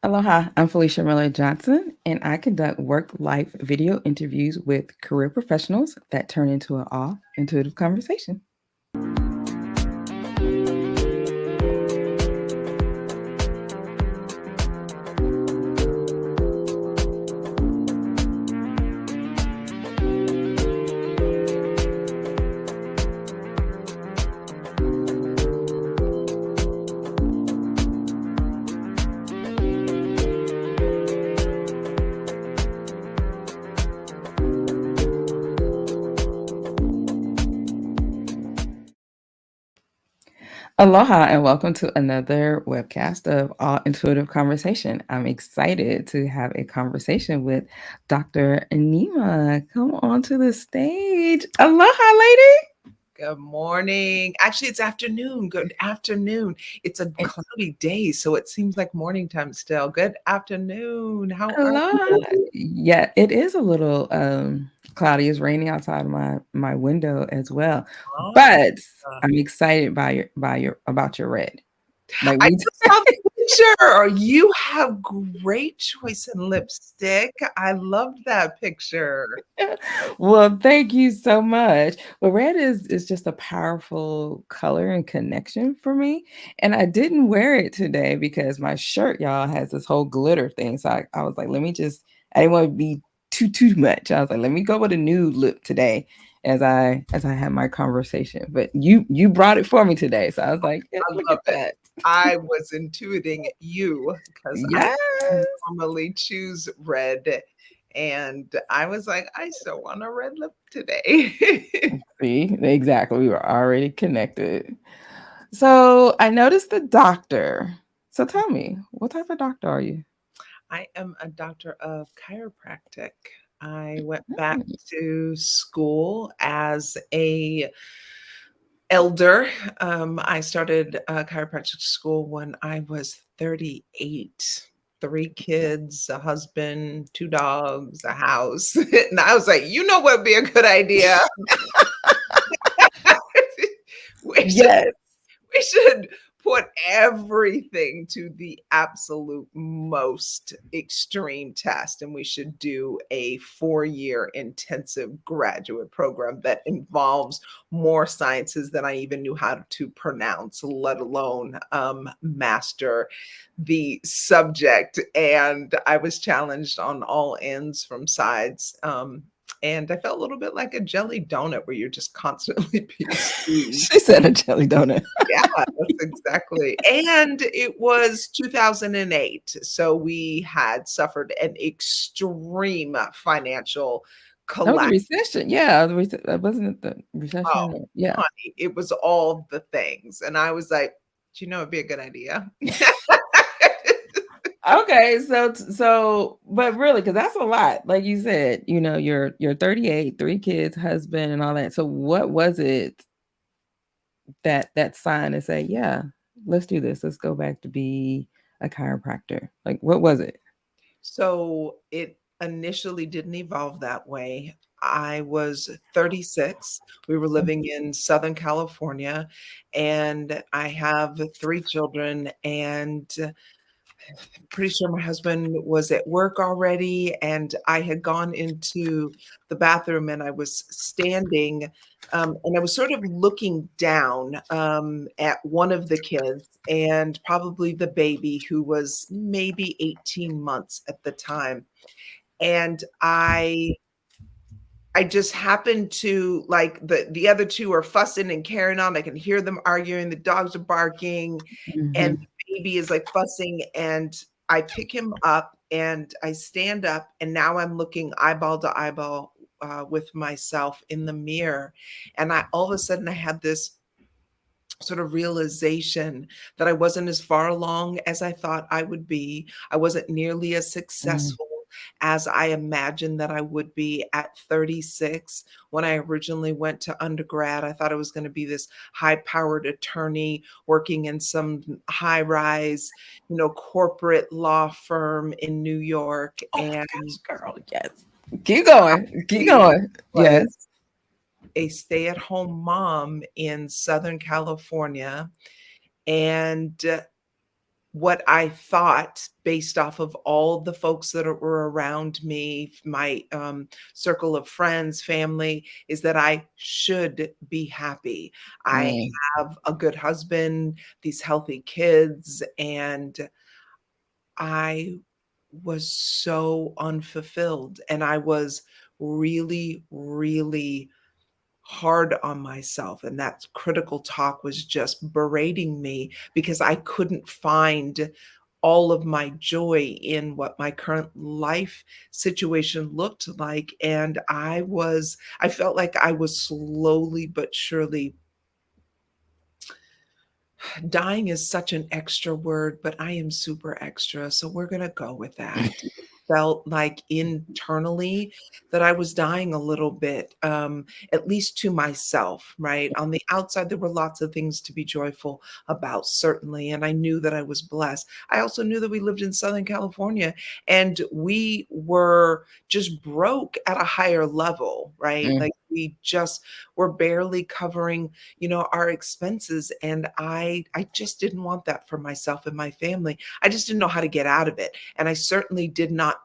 Aloha, I'm Felicia Miller Johnson, and I conduct work life video interviews with career professionals that turn into an awe intuitive conversation. Aloha, and welcome to another webcast of All Intuitive Conversation. I'm excited to have a conversation with Dr. Naeema. Come on to the stage. Aloha, lady. Good morning. Actually, it's afternoon. Good afternoon. It's a cloudy day, so it seems like morning time still. Good afternoon. How are Aloha. you? Yeah, it is a little cloudy. It's raining outside of my window as well. But I'm excited about your red. Like I we just saw the picture. You have great choice in lipstick. I loved that picture. Well, thank you so much. Well, red is just a powerful color and connection for me. And I didn't wear it today because my shirt, y'all, has this whole glitter thing. So I was like, I didn't want to be too much. I was like, let me go with a nude look today as I had my conversation. But you brought it for me today. So I was like, yeah, I look love at it. that. I was intuiting you because I Yes. normally choose red. And I was like, I still want a red lip today. See, exactly. We were already connected. So I noticed the doctor. So tell me, what type of doctor are you? I am a doctor of chiropractic. I went back Mm. to school as a elder. I started chiropractic school when I was 38. 3 kids, a husband, 2 dogs, a house. And I was like, you know what would be a good idea? we should Yes. we should put everything to the absolute most extreme test, and we should do a 4-year intensive graduate program that involves more sciences than I even knew how to pronounce, let alone master the subject. And I was challenged on all ends from sides. And I felt a little bit like a jelly donut where you're just constantly being squeezed. She said a jelly donut. Yeah, that's exactly. And it was 2008, so we had suffered an extreme financial That was a collapse. recession. Yeah, wasn't it the Oh, recession? Yeah. honey, it was all the things, and I was like, "Do you know it'd be a good idea?" Okay, but really, because that's a lot. Like you said, you're 38, 3 kids, husband, and all that. So what was it that sign to say, yeah, let's do this. Let's go back to be a chiropractor. Like, what was it? So it initially didn't evolve that way. I was 36. We were living in Southern California, and I have 3 children, and pretty sure my husband was at work already, and I had gone into the bathroom and I was standing, and I was sort of looking down at one of the kids and probably the baby who was maybe 18 months at the time. And I just happened to like the other two are fussing and carrying on. I can hear them arguing. The dogs are barking, and Mhm. the baby is like fussing. And I pick him up and I stand up, and now I'm looking eyeball to eyeball with myself in the mirror. And I all of a sudden I had this sort of realization that I wasn't as far along as I thought I would be. I wasn't nearly as Mm. successful as I imagined that I would be at 36. When I originally went to undergrad, I thought I was going to be this high-powered attorney working in some high-rise, corporate law firm in New York. Oh my And gosh, girl. Yes. Keep going. Keep I going. was Yes. a stay-at-home mom in Southern California. And what I thought based off of all the folks that were around me, my circle of friends, family, is that I should be happy. I Mm, have a good husband, these healthy kids, and I was so unfulfilled. And I was really, really hard on myself. And that critical talk was just berating me because I couldn't find all of my joy in what my current life situation looked like. And I felt like I was slowly but surely dying is such an extra word, but I am super extra, so we're gonna go with that. It felt like internally that I was dying a little bit, at least to myself, right? On the outside, there were lots of things to be joyful about, certainly, and I knew that I was blessed. I also knew that we lived in Southern California, and we were just broke at a higher level, right? mm. Like, we just were barely covering our expenses, and I just didn't want that for myself and my family. I just didn't know how to get out of it, and I certainly did not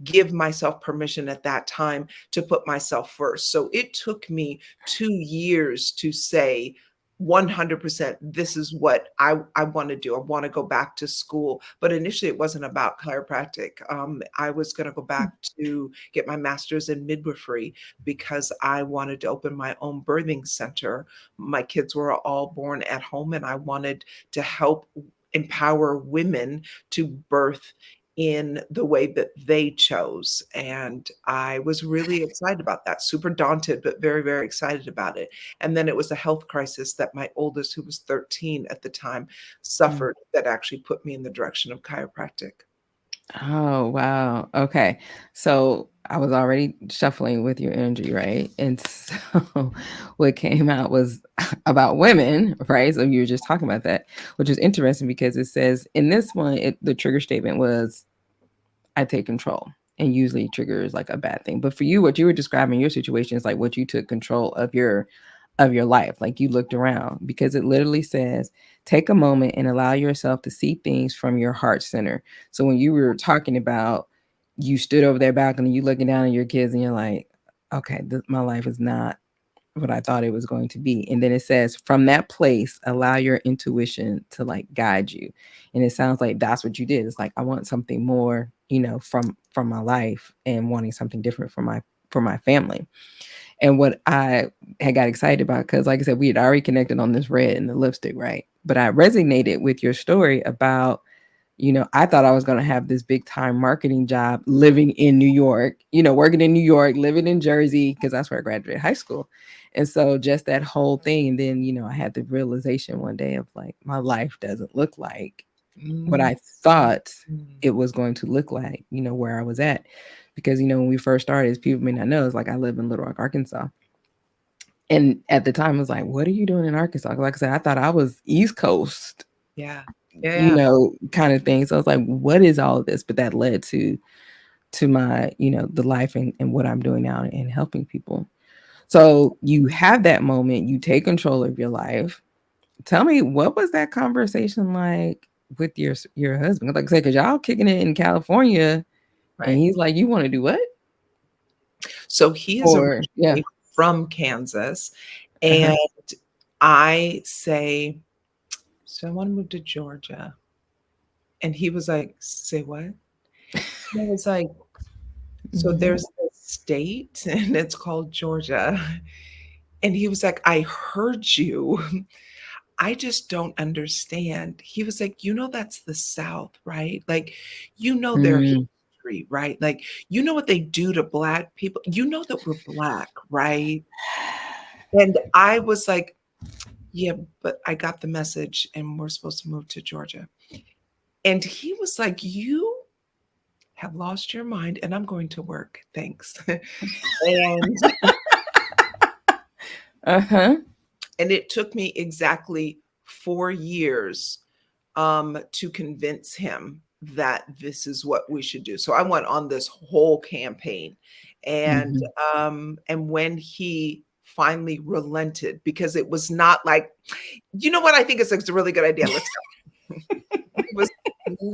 give myself permission at that time to put myself first. So it took me 2 years to say 100% this is what I want to do. I want to go back to school. But initially it wasn't about chiropractic. I was going to go back to get my master's in midwifery because I wanted to open my own birthing center. My kids were all born at home and I wanted to help empower women to birth in the way that they chose. And I was really excited about that, super daunted, but very, very excited about it. And then it was a health crisis that my oldest, who was 13 at the time, Mm. suffered that actually put me in the direction of chiropractic. Oh, wow. Okay. So I was already shuffling with your energy, right? And so what came out was about women, right? So you were just talking about that, which is interesting because it says in this one, the trigger statement was, I take control. And usually triggers like a bad thing. But for you, what you were describing your situation is like what you took control of your life. Like you looked around because it literally says, take a moment and allow yourself to see things from your heart center. So when you were talking about you stood over their balcony, you looking down at your kids and you're like, okay, my life is not what I thought it was going to be. And then it says, from that place, allow your intuition to like guide you. And it sounds like that's what you did. It's like I want something more, from my life and wanting something different for my family. And what I had got excited about, because like I said, we had already connected on this red and the lipstick, right? But I resonated with your story about, I thought I was going to have this big time marketing job living in New York, working in New York, living in Jersey, because that's where I graduated high school. And so just that whole thing. And then, I had the realization one day of like, my life doesn't look like what Mm, I thought mm. it was going to look like, where I was at. Because, when we first started, as people may not know, it's like I live in Little Rock, Arkansas. And at the time, I was like, what are you doing in Arkansas? Like I said, I thought I was East Coast, Yeah. Yeah. Yeah. kind of thing. So I was like, what is all of this? But that led to my, the life and what I'm doing now and helping people. So you have that moment, you take control of your life. Tell me, what was that conversation like with your husband? Like I said, because y'all kicking it in California, and Right. he's like, you want to do what? So he is Or yeah. originally from Kansas. Uh-huh. And I say, so I want to move to Georgia. And he was like, say what? And I was like, so Mhm. there's a state and it's called Georgia. And he was like, I heard you. I just don't understand. He was like, that's the South, right? Like, their Mm. history, right? Like, what they do to Black people. You know that we're Black, right? And I was like, yeah, but I got the message and we're supposed to move to Georgia. And he was like, you have lost your mind and I'm going to work. Thanks. and Uh-huh. and it took me exactly 4 years to convince him that this is what we should do. So I went on this whole campaign, and Mhm. when he finally relented, because it was not like, you know what, I think it's a really good idea. Let's go. It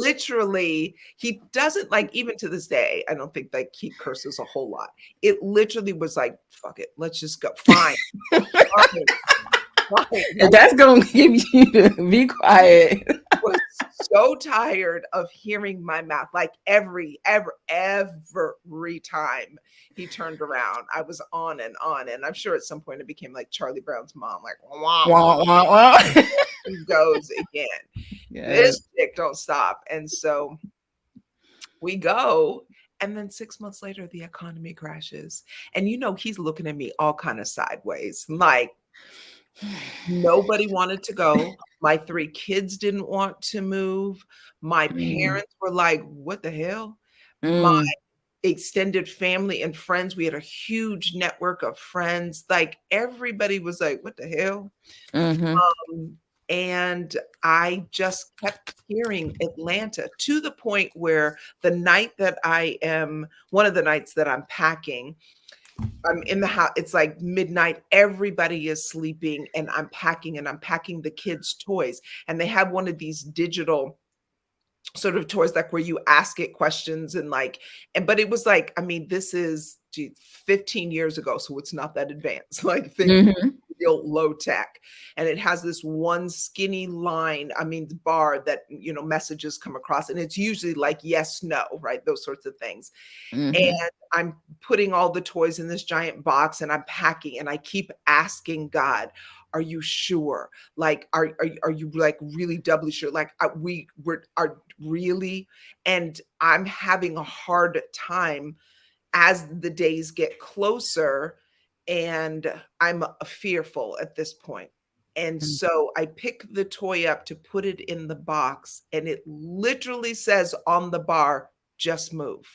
literally, he doesn't like, even to this day, I don't think like he curses a whole lot. It literally was like, fuck it, let's just go. Fine, fine, fine. And that's gonna give you to be quiet. Was so tired of hearing my mouth. Like every time he turned around, I was on and on. And I'm sure at some point it became like Charlie Brown's mom, like wah, wah, Wah, wah, wah. he goes again. Yes. This chick don't stop. And so we go. And then 6 months later, the economy crashes. And he's looking at me all kind of sideways, like nobody wanted to go. My 3 kids didn't want to move. My Mm, parents were like, "What the hell?" My mm, extended family and friends, we had a huge network of friends. Like everybody was like, "What the hell?" mhm, And I just kept hearing Atlanta to the point where the night that one of the nights that I'm packing, I'm in the house. It's like midnight. Everybody is sleeping, and I'm packing the kids' toys. And they have one of these digital sort of toys, like where you ask it questions and like, but it was like, I mean, this is 15 years ago, so it's not that advanced. Like, think mhm, real low tech. And it has this one skinny line, I mean, the bar that, messages come across. And it's usually like yes, no, right? Those sorts of things. mhm, And I'm putting all the toys in this giant box and I'm packing and I keep asking God, are you sure? Like, are you like really doubly sure? Like, are really, and I'm having a hard time as the days get closer, and I'm fearful at this point. And mm. so I pick the toy up to put it in the box, and it literally says on the bar, just move.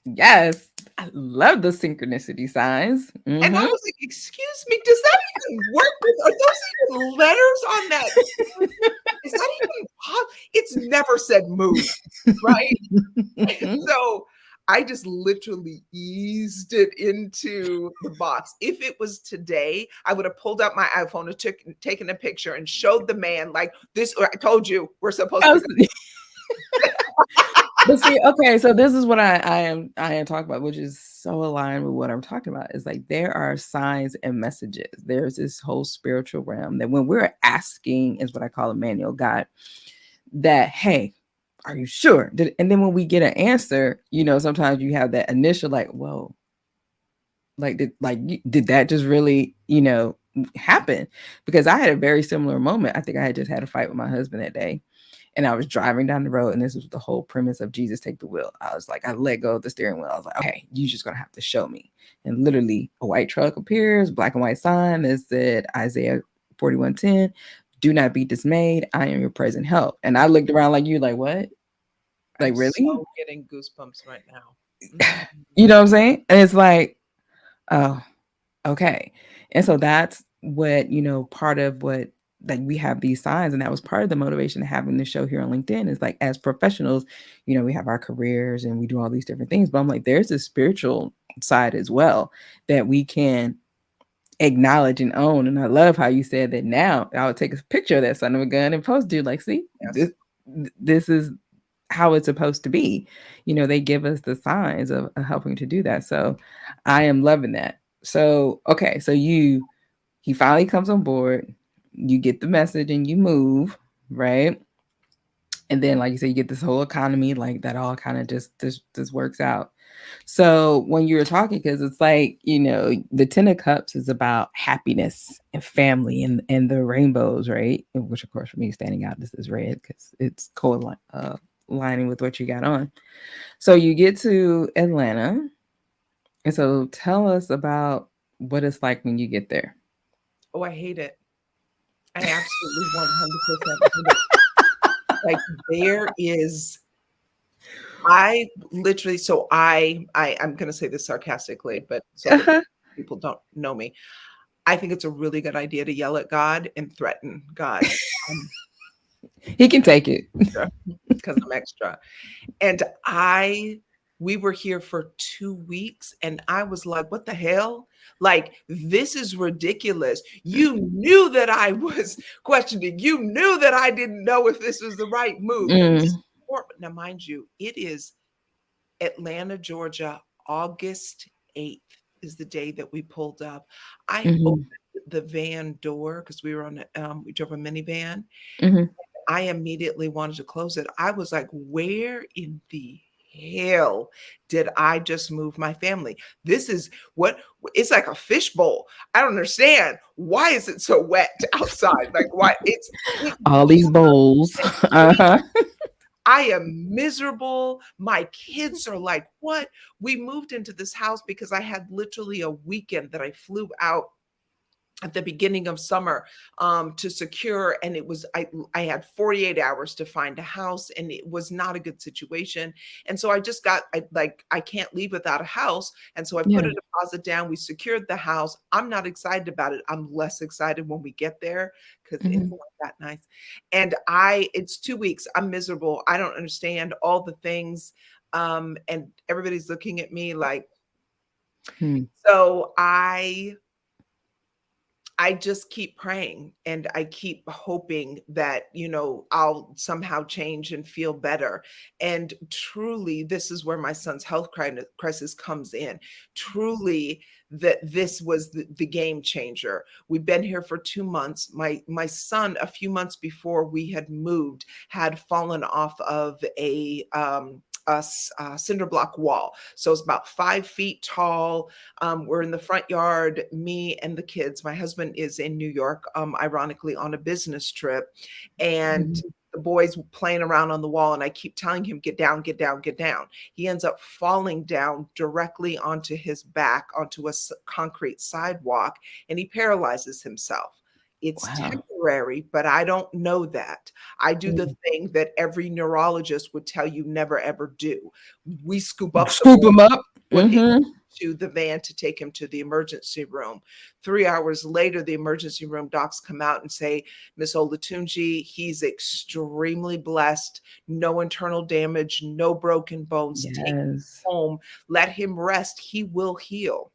Yes, I love the synchronicity signs. And I Mhm. was like, "Excuse me, does that even work with are those even letters on that? Is that even it's never said move, right?" And so I just literally eased it into the box. If it was today, I would have pulled out my iPhone and taken a picture and showed the man like, "This I told you we're supposed I to was go." But see, okay, so this is what I am talking about, which is so aligned with what I'm talking about. Is like there are signs and messages. There's this whole spiritual realm that when we're asking, is what I call a manual God, that hey, are you sure? And then when we get an answer, sometimes you have that initial like, whoa, like did that just really, happen? Because I had a very similar moment. I think I had just had a fight with my husband that day and I was driving down the road, and this was the whole premise of Jesus take the wheel. I was like, I let go of the steering wheel. I was like, okay, you just gonna have to show me. And literally, a white truck appears, black and white sign that said Isaiah 41:10. Do not be dismayed. I am your present help. And I looked around like you, like what? I'm Like really? so getting goosebumps right now. Mhm. You know what I'm saying? And it's like, oh, okay. And so that's what, part of what like we have these signs, and that was part of the motivation of having the show here on LinkedIn is like as professionals, we have our careers and we do all these different things. But I'm like, there's a spiritual side as well that we can acknowledge and own. And I love how you said that now I would take a picture of that son of a gun and post you like, see, Yes. this is how it's supposed to be. They give us the signs of helping to do that. So I am loving that. So, okay, so he finally comes on board, you get the message and you move, right? And then, like you said, you get this whole economy, like that all kind of just works out. So when you were talking, because it's like, the Ten of Cups is about happiness and family and the rainbows, right? Which of course for me standing out, this is red because it's lining with what you got on. So you get to Atlanta. And so tell us about what it's like when you get there. Oh, I hate it. I absolutely 100% hate it. Like, there is I literally so I'm gonna say this sarcastically, but so that Uh-huh. people don't know me. I think it's a really good idea to yell at God and threaten God. I'm He can take it. extra because I'm extra. And I We were here for 2 weeks, and I was like, "What the hell? Like, this is ridiculous. You knew that I was questioning. You knew that I didn't know if this was the right move." Mm, Now, mind you, it is Atlanta, Georgia, August 8th is the day that we pulled up. I opened mhm, the van door because we were we drove a minivan. mhm. I immediately wanted to close it. I was like, where in the hell did I just move my family? This is what it's like a fishbowl. I don't understand. Why is it so wet outside? Like, why it All these bowls. Uh-huh. I am miserable. My kids are like, what? We moved into this house because I had literally a weekend that I flew out at the beginning of summer to secure, and I had 48 hours to find a house, and it was not a good situation. And so I just got I can't leave without a house, and so I put Yeah. a deposit down. We secured the house. I'm not excited about it. I'm less excited when we get there because it Mhm, wasn't that nice. And I it's 2 weeks. I'm miserable. I don't understand all the things, and everybody's looking at me like, hmm. so I just keep praying, and I keep hoping that, I'll somehow change and feel better. And truly, this is where my son's health crisis comes in. Truly, that this was the game changer. We've been here for 2 months. My son, a few months before we had moved, had fallen off of a cinder block wall. So it's about 5 feet tall. We're in the front yard, me and the kids. My husband is in New York, ironically, on a business trip. And Mhm. the boys playing around on the wall. And I keep telling him, get down, get down, get down. He ends up falling down directly onto his back, onto a concrete sidewalk, and he paralyzes himself. It's Wow. temporary, but I don't know that. I do the Mm. thing that every neurologist would tell you never ever do. We scoop up the Scoop boy, them up. put him Mhm. to the van to take him to the emergency room. 3 hours later, the emergency room docs come out and say, Miss Olatunji, he's extremely blessed, no internal damage, no broken bones. Take him Yes. home, let him rest. He will heal.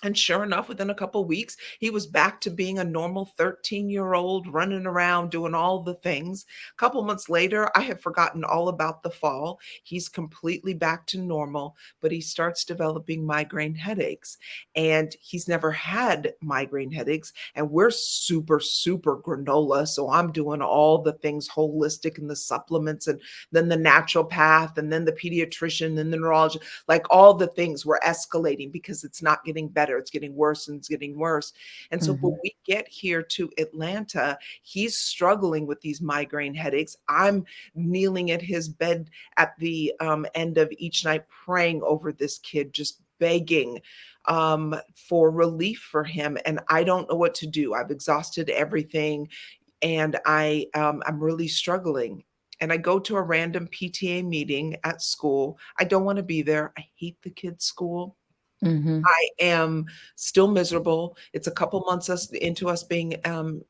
And sure enough, within a couple weeks, he was back to being a normal 13-year-old running around doing all the things. A couple months later, I had forgotten all about the fall. He's completely back to normal, but he starts developing migraine headaches. And he's never had migraine headaches. And we're super, super granola. So I'm doing all the things holistic and the supplements, and then the natural path, and then the pediatrician and the neurologist, like all the things were escalating because it's not getting better. It's getting worse and it's getting worse. And so when Mhm. we get here to Atlanta, he's struggling with these migraine headaches. I'm kneeling at his bed at the end of each night, praying over this kid, just begging for relief for him. And I don't know what to do. I've exhausted everything, and I'm really struggling. And I go to a random PTA meeting at school. I don't want to be there. I hate the kids' school. Mhm. I am still miserable. It's a couple months into us being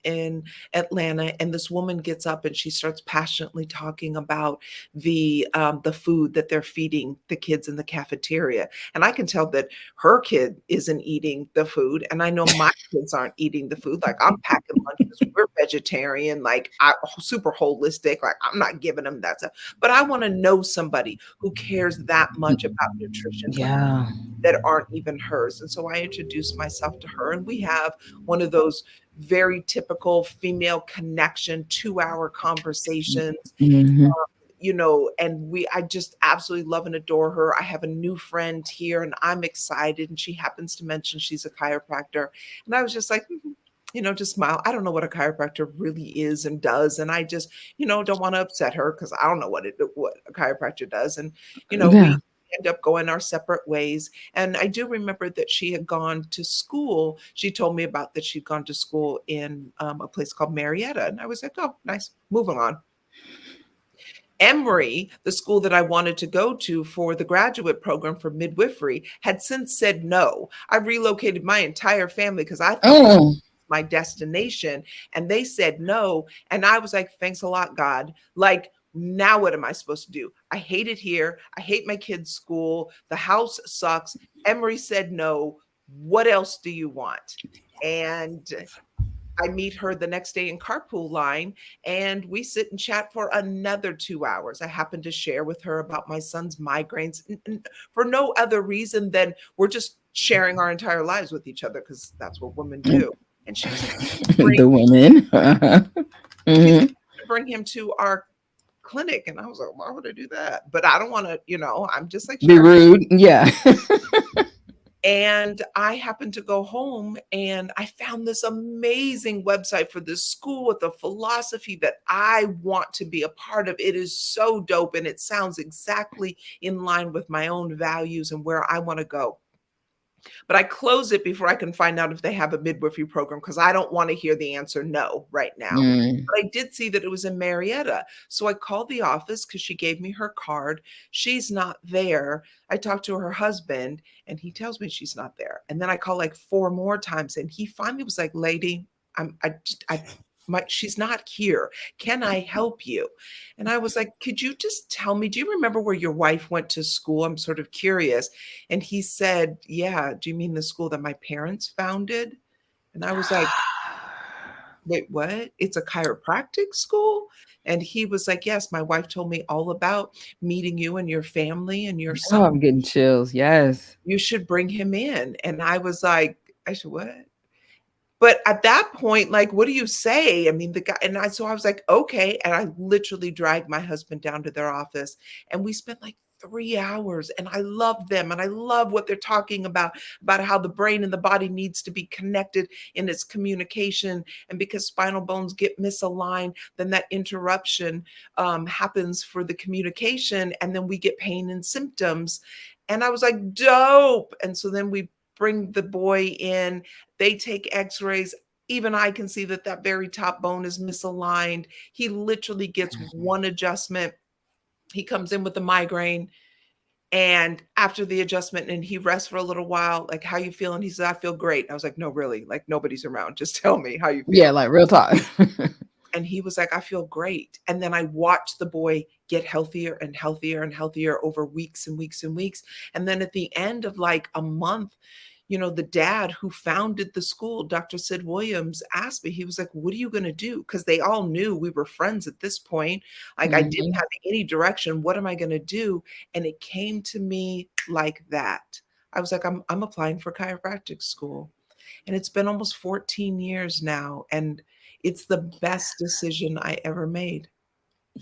in Atlanta, and this woman gets up and she starts passionately talking about the food that they're feeding the kids in the cafeteria. And I can tell that her kid isn't eating the food, and I know my kids aren't eating the food. Like, I'm packing lunches. We're vegetarian, like super holistic. Like, I'm not giving them that stuff, but I want to know somebody who cares that much about nutrition for Yeah. that aren't even hers. And so I introduced myself to her, and we have one of those very typical female connection 2-hour conversations, Mhm. and I just absolutely love and adore her. I have a new friend here, and I'm excited, and she happens to mention she's a chiropractor. And I was just like, just smile. I don't know what a chiropractor really is and does, and I just, don't want to upset her because I don't know what a chiropractor does. And Yeah. we end up going our separate ways. And I do remember that she had gone to school. She told me about that she'd gone to school in a place called Marietta, and I was like, oh, nice. Moving on. Emory, the school that I wanted to go to for the graduate program for midwifery, had since said no. I relocated my entire family because I thought that Mm. my destination, and they said no. And I was like, thanks a lot, God. Like, Now what am I supposed to do? I hate it here. I hate my kids' school. The house sucks. Emery said no. What else do you want? And I meet her the next day in carpool line, and we sit and chat for another 2 hours. I happen to share with her about my son's migraines for no other reason than we're just sharing our entire lives with each other because that's what women do. And she was like, "You should bring," The women. she's Hmm. like, "You should bring him to our clinic." And I was like, "Why would I do that?" But I don't want to, I'm just like Be Sharon. rude. Yeah. And I happened to go home and I found this amazing website for this school with a philosophy that I want to be a part of. It is so dope and it sounds exactly in line with my own values and where I want to go. But I close it before I can find out if they have a midwifery program because I don't want to hear the answer no right now. Mm. But I did see that it was in Marietta. So I called the office because she gave me her card. She's not there. I talked to her husband and he tells me she's not there. And then I call like four more times and he finally was like, "Lady, she's not here. Can I help you?" And I was like, "Could you just tell me, do you remember where your wife went to school? I'm sort of curious." And he said, "Yeah, do you mean the school that my parents founded?" And I was like, "Wait, what? It's a chiropractic school?" And he was like, "Yes, my wife told me all about meeting you and your family and your Oh, son. I'm getting chills. Yes. You should bring him in." And I was like, "I should what?" But at that point, like, what do you say? I mean, the guy, and so I was like, "Okay." And I literally dragged my husband down to their office and we spent like 3 hours and I love them and I love what they're talking about how the brain and the body needs to be connected in its communication. And because spinal bones get misaligned, then that interruption happens for the communication and then we get pain and symptoms. And I was like, dope. And so then we bring the boy in, they take x-rays. Even I can see that that very top bone is misaligned. He literally gets one adjustment. He comes in with a migraine. And after the adjustment and he rests for a little while, like, "How you feeling?" He said, "I feel great." I was like, "No, really, like nobody's around. Just tell me how you Yeah, feel." like real talk. And he was like, "I feel great." And then I watched the boy get healthier and healthier and healthier over weeks and weeks and weeks. And then at the end of like a month, the dad who founded the school, Dr. Sid Williams, asked me, he was like, "What are you going to do?" Because they all knew we were friends at this point. Like, I didn't Mhm. have any direction. What am I going to do? And it came to me like that. I was like, I'm applying for chiropractic school. And it's been almost 14 years now. And it's the best decision I ever made.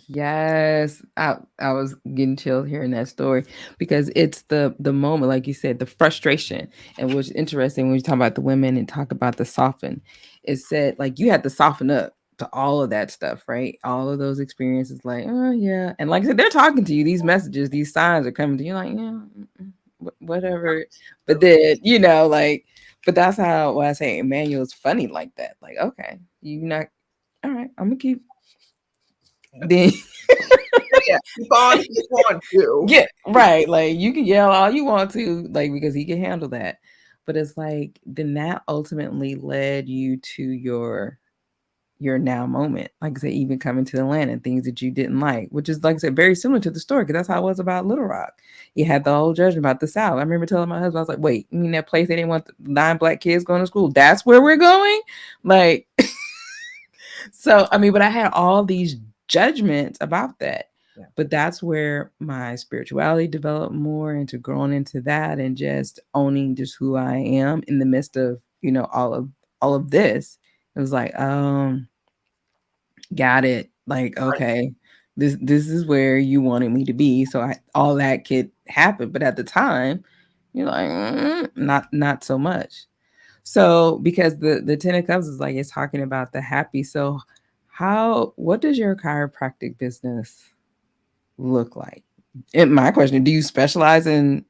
Yes, I was getting chilled hearing that story because it's the moment, like you said, the frustration. And what's interesting when you talk about the women and talk about the soften, it said like you had to soften up to all of that stuff, right? All of those experiences, like, oh yeah, and like I said, they're talking to you. These messages, these signs are coming to you, like, yeah, whatever. But Absolutely. then like, but that's how when I say Emmanuel's funny like that. Like, okay, you not all right. I'm gonna keep then. Yeah, keep on too. Yeah, right. Like you can yell all you want to, like because he can handle that. But it's like then that ultimately led you to your now moment. Like I said, even coming to Atlanta, things that you didn't like, which is like I said, very similar to the story, because that's how it was about Little Rock. You had the whole judgment about the South. I remember telling my husband, I was like, wait, you mean that place they didn't want the 9 black kids going to school? That's where we're going? Like so, I mean, but I had all these judgments about that. Yeah, But that's where my spirituality developed more into growing into that and just owning just who I am in the midst of, all of this. It was like, got it. Like, right. okay, this is where you wanted me to be. So all that could happen. But at the time, you're like, not so much. So because the Ten of Cups is like it's talking about the happy. So what does your chiropractic business look like? And my question, do you specialize in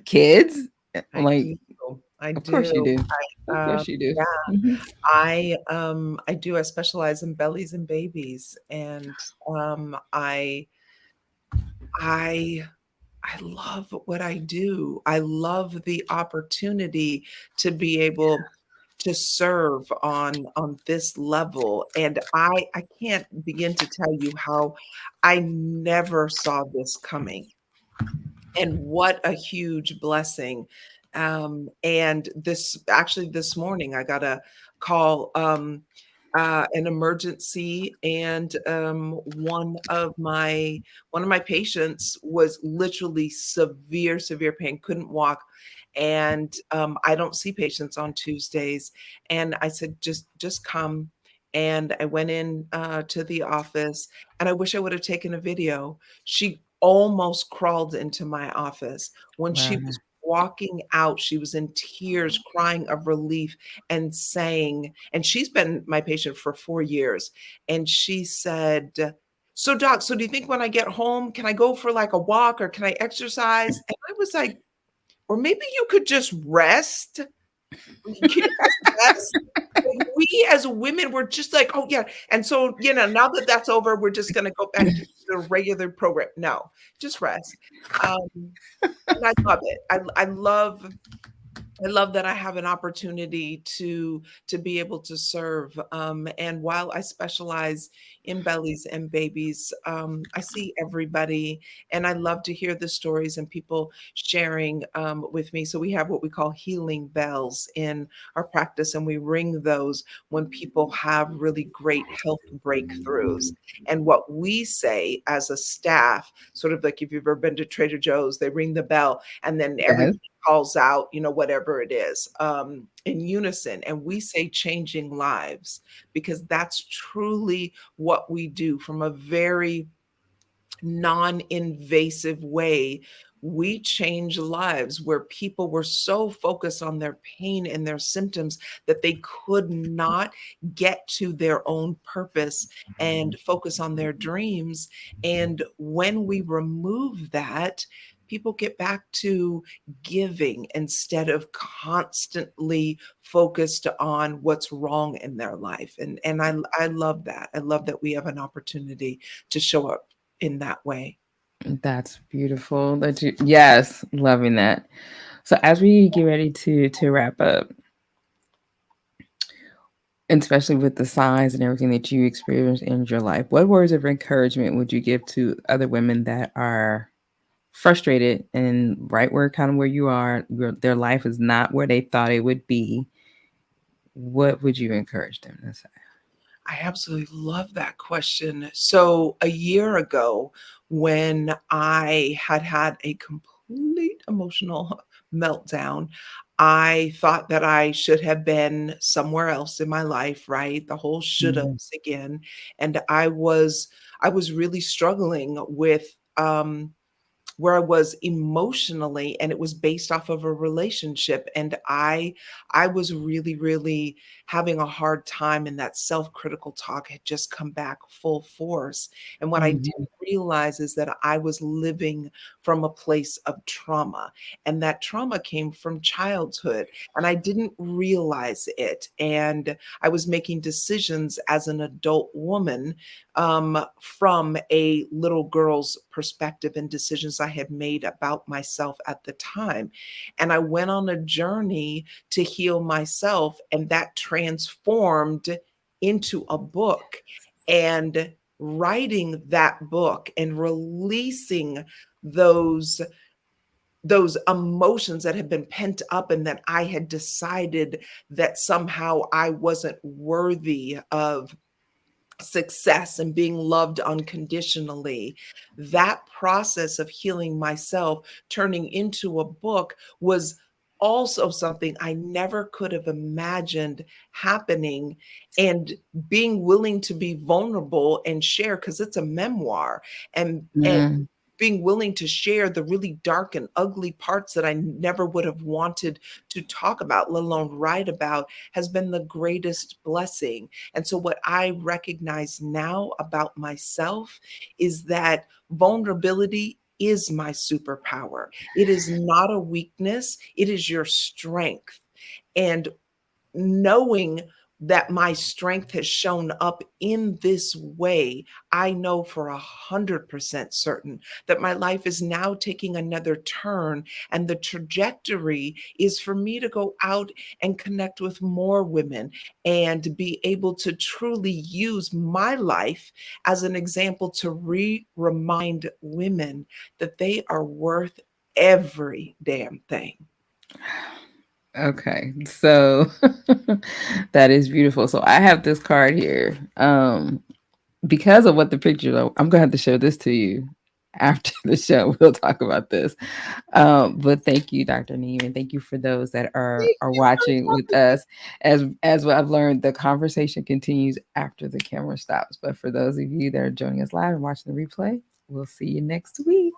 kids? I Like, do. I of course you do. do. Of course you do. Yeah, Mhm. I do. I specialize in bellies and babies, and I I love what I do. I love the opportunity to be able to serve on this level, and I can't begin to tell you how I never saw this coming. And what a huge blessing. And this morning, I got a call, an emergency, and one of my patients was literally severe, severe pain, couldn't walk. And I don't see patients on Tuesdays. And I said, just come. And I went in to the office, and I wish I would have taken a video. She almost crawled into my office. When she Wow. was walking out, she was in tears, crying of relief and saying, and she's been my patient for 4 years, and she said, "So doc, so do you think when I get home, can I go for like a walk or can I exercise?" And I was like, "Or maybe you could just rest. Can you just rest?" Like, we as women, we're just like, "Oh, yeah." And so, now that that's over, we're just gonna go back to the regular program. No, just rest. And I love it. I love that I have an opportunity to be able to serve. And while I specialize in bellies and babies, I see everybody, and I love to hear the stories and people sharing with me. So we have what we call healing bells in our practice, and we ring those when people have really great health breakthroughs. And what we say as a staff, sort of like if you've ever been to Trader Joe's, they ring the bell, and then Yes. everybody calls out, whatever it is, in unison. And we say changing lives, because that's truly what we do from a very non invasive way. We change lives where people were so focused on their pain and their symptoms that they could not get to their own purpose and focus on their dreams. And when we remove that, people get back to giving instead of constantly focused on what's wrong in their life. And I love that. I love that we have an opportunity to show up in that way. That's beautiful. That you, yes, loving that. So as we get ready to wrap up, and especially with the signs and everything that you experienced in your life, what words of encouragement would you give to other women that are frustrated and right where kind of where you are, their life is not where they thought it would be? What would you encourage them to say? I absolutely love that question. So, a year ago, when I had had a complete emotional meltdown, I thought that I should have been somewhere else in my life, right? The whole should Mhm. haves again. And I was really struggling with where I was emotionally, and it was based off of a relationship. And I was really, really having a hard time, and that self-critical talk had just come back full force. And what I Mhm. didn't realize is that I was living from a place of trauma, and that trauma came from childhood, and I didn't realize it. And I was making decisions as an adult woman, from a little girl's perspective and decisions I had made about myself at the time. And I went on a journey to heal myself, and that transformed into a book. And writing that book and releasing those those emotions that had been pent up, and that I had decided that somehow I wasn't worthy of success and being loved unconditionally. That process of healing myself, turning into a book, was also something I never could have imagined happening. And being willing to be vulnerable and share, because it's a memoir, and Mm. being willing to share the really dark and ugly parts that I never would have wanted to talk about, let alone write about, has been the greatest blessing. And so, what I recognize now about myself is that vulnerability is my superpower. It is not a weakness, it is your strength. And knowing that my strength has shown up in this way, I know for 100% certain that my life is now taking another turn. And the trajectory is for me to go out and connect with more women and be able to truly use my life as an example to remind women that they are worth every damn thing. Okay. So that is beautiful. So I have this card here. Because of what the pictures are, I'm gonna have to show this to you after the show. We'll talk about this. But thank you, Dr. Neem, and thank you for those that Thank are you for watching with having me. us. As what I've learned, the conversation continues after the camera stops. But for those of you that are joining us live and watching the replay, we'll see you next week.